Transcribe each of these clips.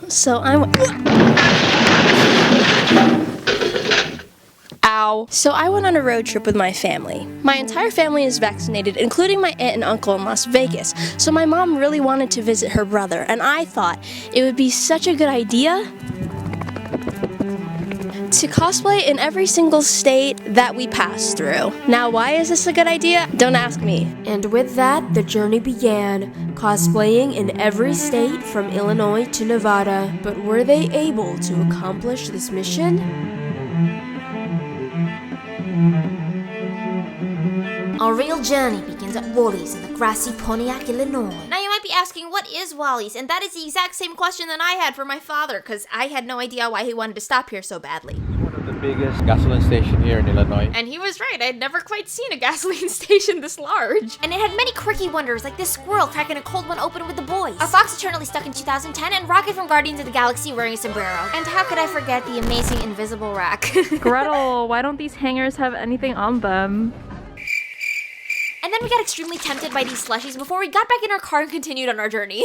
So I went. Ow. So I went on a road trip with my family. My entire family is vaccinated, including my aunt and uncle in Las Vegas. So my mom really wanted to visit her brother, and I thought it would be such a good idea to cosplay in every single state that we pass through. Now, why is this a good idea? Don't ask me. And with that, the journey began, cosplaying in every state from Illinois to Nevada. But were they able to accomplish this mission? Our real journey begins at Wally's in the grassy Pontiac, Illinois. Now you might be asking, what is Wally's? And that is the exact same question that I had for my father, because I had no idea why he wanted to stop here so badly. One of the biggest gasoline station here in Illinois. And he was right, I'd never quite seen a gasoline station this large. And it had many quirky wonders, like this squirrel cracking a cold one open with the boys, a fox eternally stuck in 2010, and Rocket from Guardians of the Galaxy wearing a sombrero. And how could I forget the amazing invisible rack? Gretel, why don't these hangers have anything on them? And then we got extremely tempted by these slushies before we got back in our car and continued on our journey.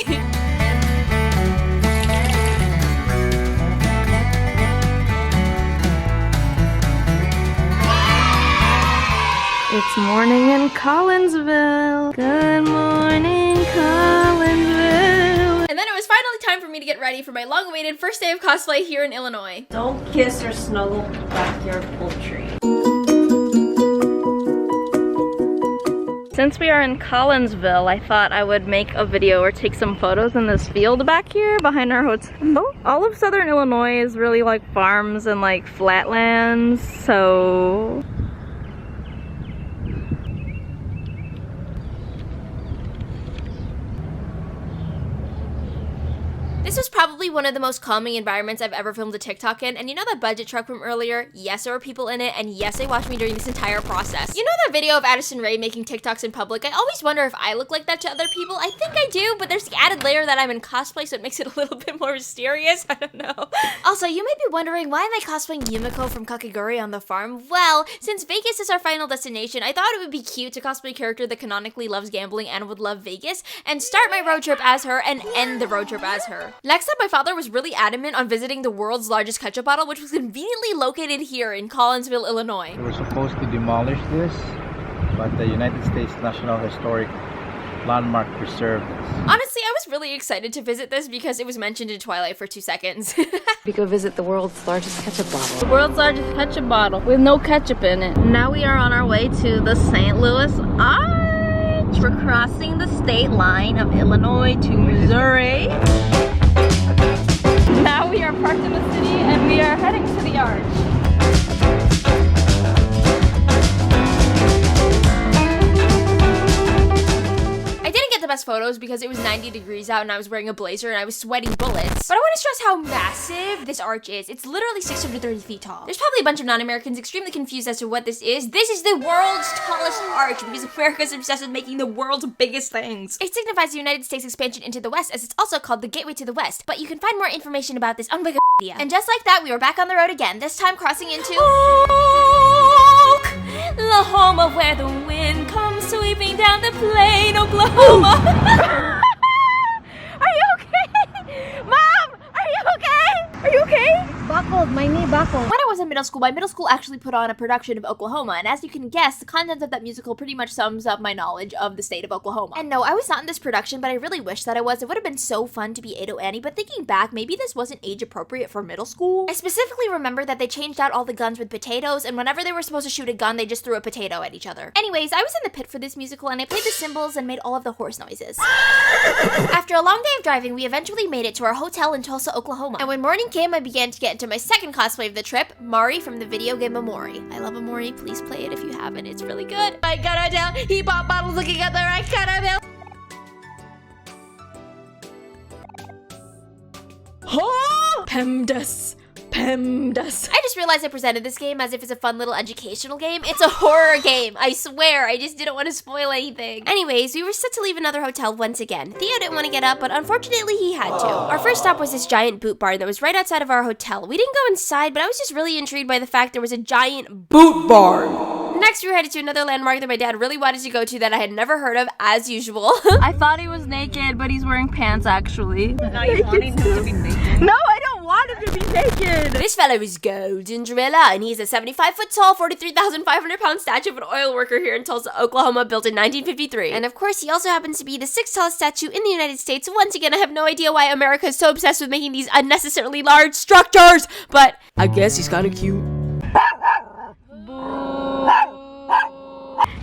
It's morning in Collinsville. Good morning, Collinsville. And then it was finally time for me to get ready for my long-awaited first day of cosplay here in Illinois. Don't kiss or snuggle backyard poultry. Since we are in Collinsville, I thought I would make a video or take some photos in this field back here behind our hotel. All of southern Illinois is really like farms and like flatlands, so... This was probably one of the most calming environments I've ever filmed a TikTok in, and you know that budget truck from earlier? Yes, there were people in it, and yes, they watched me during this entire process. You know that video of Addison Rae making TikToks in public? I always wonder if I look like that to other people. I think I do, but there's the added layer that I'm in cosplay, so it makes it a little bit more mysterious. I don't know. Also, you might be wondering, why am I cosplaying Yumiko from Kakegurui on the farm? Well, since Vegas is our final destination, I thought it would be cute to cosplay a character that canonically loves gambling and would love Vegas, and start my road trip as her and end the road trip as her. Next up, my father was really adamant on visiting the world's largest ketchup bottle, which was conveniently located here in Collinsville, Illinois. They were supposed to demolish this, but the United States National Historic Landmark preserved this. Honestly, I was really excited to visit this because it was mentioned in Twilight for 2 seconds. We go visit the world's largest ketchup bottle. The world's largest ketchup bottle with no ketchup in it. Now we are on our way to the St. Louis Arch. We're crossing the state line of Illinois to Missouri. Now we are parked in the city and we are heading to the Arch. I didn't get the best photos because it was 90 degrees out and I was wearing a blazer and I was sweating bullets. But I want to stress how massive this arch is. It's literally 630 feet tall. There's probably a bunch of non-Americans extremely confused as to what this is. This is the world's tallest arch because America's obsessed with making the world's biggest things. It signifies the United States expansion into the West, as it's also called the Gateway to the West. But you can find more information about this on Wikipedia. And just like that, we were back on the road again, this time crossing into Oak, the home of where the wind comes sweeping down the plain, Oklahoma. Are you okay? Mom, are you okay? Are you okay? Buckled, my knee buckled. When I was in middle school, my middle school actually put on a production of Oklahoma, and as you can guess, the content of that musical pretty much sums up my knowledge of the state of Oklahoma. And no, I was not in this production, but I really wish that I was. It would have been so fun to be Ado Annie, but thinking back, maybe this wasn't age appropriate for middle school. I specifically remember that they changed out all the guns with potatoes, and whenever they were supposed to shoot a gun, they just threw a potato at each other. Anyways, I was in the pit for this musical, and I played the cymbals and made all of the horse noises. After a long day of driving, we eventually made it to our hotel in Tulsa, Oklahoma. And when morning came, I began to get into my second cosplay of the trip, Mari from the video game Amori. I love Amori, please play it if you haven't, it's really good. I gotta tell, he bought bottles looking at the right kind of bill. Oh! PEMDAS. PEMDAS. I just realized I presented this game as if it's a fun little educational game. It's a horror game, I swear. I just didn't want to spoil anything. Anyways, we were set to leave another hotel once again. Theo didn't want to get up, but unfortunately he had to. Our first stop was this giant boot barn that was right outside of our hotel. We didn't go inside, but I was just really intrigued by the fact there was a giant boot barn. Next, we were headed to another landmark that my dad really wanted to go to that I had never heard of, as usual. I thought he was naked, but he's wearing pants actually. Now you're wanting him to be naked. No, I don't want him to be naked. This fellow is Golden Drilla, and he's a 75-foot tall, 43,500-pound statue of an oil worker here in Tulsa, Oklahoma, built in 1953. And of course, he also happens to be the 6th tallest statue in the United States. Once again, I have no idea why America is so obsessed with making these unnecessarily large structures, but I guess he's kind of cute.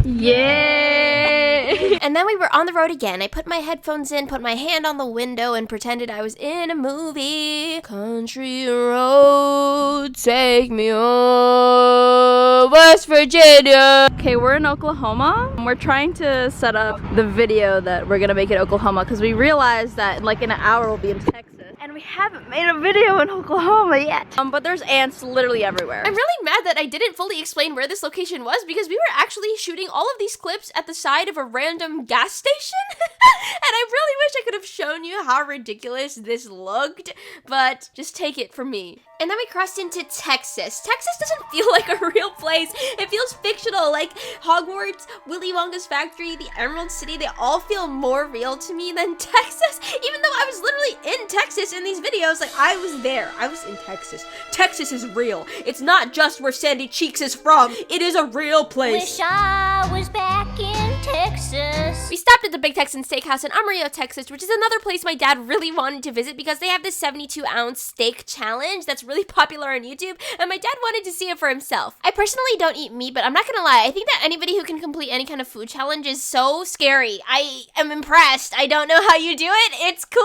Yay! And then we were on the road again. I put my headphones in, put my hand on the window, and pretended I was in a movie. Country road, take me home, West Virginia. Okay, we're in Oklahoma. We're trying to set up the video that we're gonna make in Oklahoma because we realized that like in an hour we'll be in Texas. And we haven't made a video in Oklahoma yet. But there's ants literally everywhere. I'm really mad that I didn't fully explain where this location was because we were actually shooting all of these clips at the side of a random gas station. And I really wish I could have shown you how ridiculous this looked, but just take it from me. And then we crossed into Texas. Texas doesn't feel like a real place. It feels fictional, like Hogwarts, Willy Wonka's factory, the Emerald City. They all feel more real to me than Texas, even though I was literally in Texas in these videos. Like, I was there. I was in Texas. Texas is real. It's not just where Sandy Cheeks is from. It is a real place. Wish I was back in Texas. We stopped at the Big Texan Steakhouse in Amarillo, Texas, which is another place my dad really wanted to visit because they have this 72-ounce steak challenge that's really popular on YouTube, and my dad wanted to see it for himself. I personally don't eat meat, but I'm not gonna lie, I think that anybody who can complete any kind of food challenge is so scary. I am impressed. I don't know how you do it. It's cool.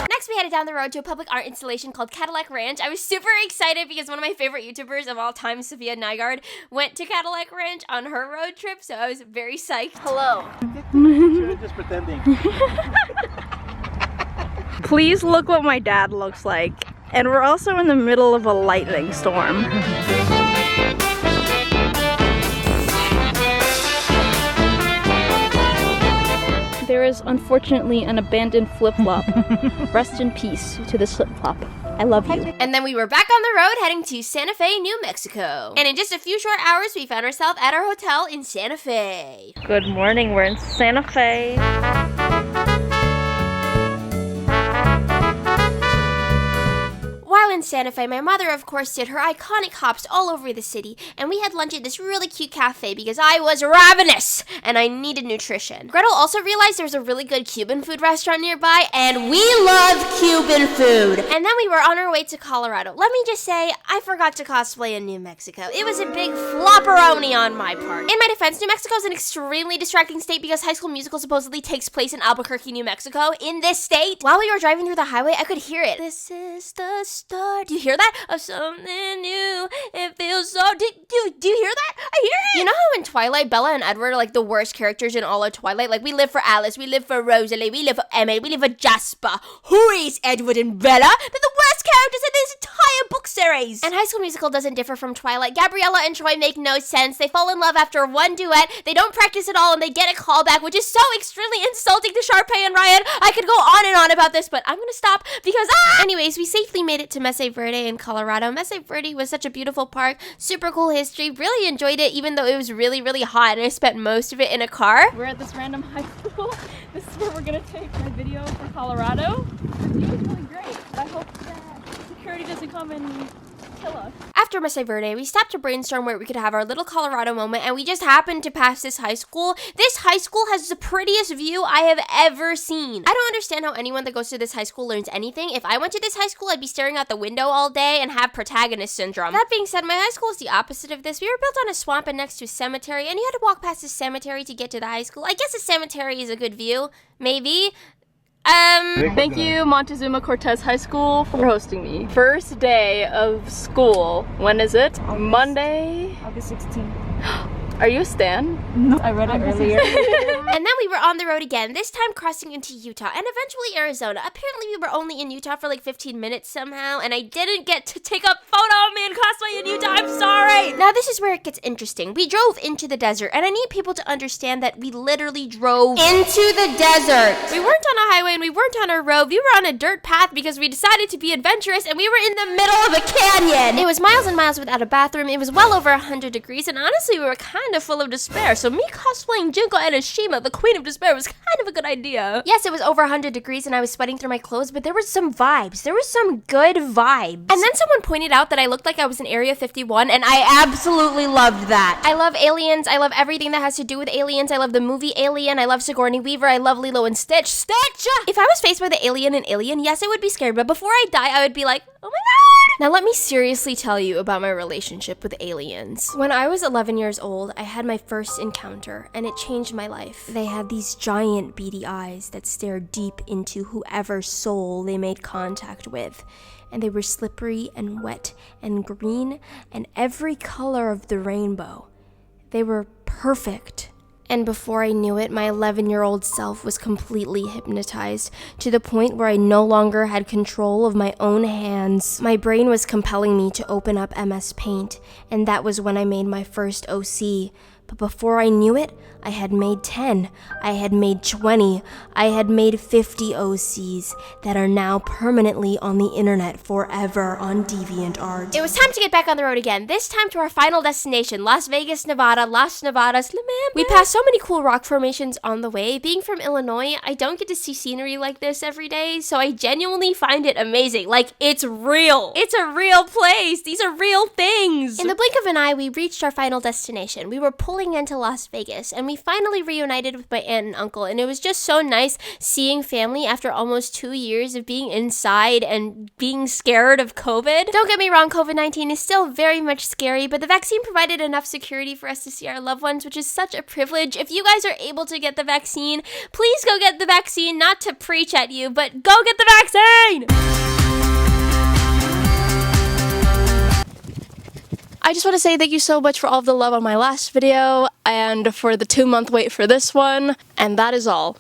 Next, we headed down the road to a public art installation called Cadillac Ranch. I was super excited because one of my favorite YouTubers of all time, Sophia Nygaard, went to Cadillac Ranch on her road trip, so I was very psyched. Hello. You're just pretending. Please look what my dad looks like. And we're also in the middle of a lightning storm. There is unfortunately an abandoned flip-flop. Rest in peace to this flip-flop. I love you. And then we were back on the road heading to Santa Fe, New Mexico. And in just a few short hours, we found ourselves at our hotel in Santa Fe. Good morning, we're in Santa Fe. While in Santa Fe, my mother, of course, did her iconic hops all over the city, and we had lunch at this really cute cafe because I was ravenous and I needed nutrition. Gretel also realized there was a really good Cuban food restaurant nearby, and we love Cuban food. And then we were on our way to Colorado. Let me just say, I forgot to cosplay in New Mexico. It was a big flopperoni on my part. In my defense, New Mexico is an extremely distracting state because High School Musical supposedly takes place in Albuquerque, New Mexico. In this state, while we were driving through the highway, I could hear it. This is the start. Do you hear that? Of something new. It feels so. Do you hear that? I hear it. You know how in Twilight, Bella and Edward are like the worst characters in all of Twilight? Like, we live for Alice, we live for Rosalie, we live for Emma, we live for Jasper. Who is Edward and Bella? They're the worst characters in this entire book series. And High School Musical doesn't differ from Twilight. Gabriella and Troy make no sense. They fall in love after one duet. They don't practice at all, and they get a callback, which is so extremely insulting to Sharpay and Ryan. I could go on and on about this, but I'm gonna stop because Anyways, we safely made it to Mesa Verde in Colorado. Mesa Verde was such a beautiful park, super cool history, really enjoyed it even though it was really, really hot and I spent most of it in a car. We're at this random high school. This is where we're gonna take my video for Colorado. The view is really great. I hope that security doesn't come and kill us. After Mesa Verde, we stopped to brainstorm where we could have our little Colorado moment, and we just happened to pass this high school. This high school has the prettiest view I have ever seen. I don't understand how anyone that goes to this high school learns anything. If I went to this high school, I'd be staring out the window all day and have protagonist syndrome. That being said, my high school is the opposite of this. We were built on a swamp and next to a cemetery, and you had to walk past the cemetery to get to the high school. I guess a cemetery is a good view. Maybe. Thank you, Montezuma Cortez High School, for hosting me. First day of school. When is it? Monday? August 16th. Are you a stan? No, I read it earlier. And then we were on the road again, this time crossing into Utah and eventually Arizona. Apparently we were only in Utah for like 15 minutes somehow, and I didn't get to take a photo of me in cosplay in Utah. I'm sorry. Now this is where it gets interesting. We drove into the desert, and I need people to understand that we literally drove into the desert. We weren't on a highway and we weren't on a road. We were on a dirt path because we decided to be adventurous, and we were in the middle of a canyon. It was miles and miles without a bathroom. It was well over 100 degrees, and honestly we were kind of full of despair. So me cosplaying Junko Enoshima, the Queen of Despair, was kind of a good idea. Yes, it was over 100 degrees and I was sweating through my clothes, but there was some vibes. There was some good vibes. And then someone pointed out that I looked like I was in Area 51, and I absolutely loved that. I love aliens. I love everything that has to do with aliens. I love the movie Alien. I love Sigourney Weaver. I love Lilo and Stitch. Stitch! If I was faced by the alien in Alien, yes, I would be scared, but before I die, I would be like, oh my god! Now let me seriously tell you about my relationship with aliens. When I was 11 years old, I had my first encounter, and it changed my life. They had these giant beady eyes that stared deep into whoever's soul they made contact with. And they were slippery and wet and green and every color of the rainbow. They were perfect. And before I knew it, my 11-year-old self was completely hypnotized to the point where I no longer had control of my own hands. My brain was compelling me to open up MS Paint, and that was when I made my first OC. But before I knew it, I had made 10, I had made 20, I had made 50 OCs that are now permanently on the internet forever on DeviantArt. It was time to get back on the road again, this time to our final destination, Las Vegas, Nevada, Las Nevadas, We passed so many cool rock formations on the way. Being from Illinois, I don't get to see scenery like this every day, so I genuinely find it amazing. Like, it's real. It's a real place. These are real things. In the blink of an eye, we reached our final destination. We were pulling into Las Vegas, and we finally reunited with my aunt and uncle, and it was just so nice seeing family after almost 2 years of being inside and being scared of COVID. Don't get me wrong, COVID-19 is still very much scary, but the vaccine provided enough security for us to see our loved ones, which is such a privilege. If you guys are able to get the vaccine, please go get the vaccine. Not to preach at you, but go get the vaccine! I just want to say thank you so much for all of the love on my last video and for the 2-month wait for this one, and that is all.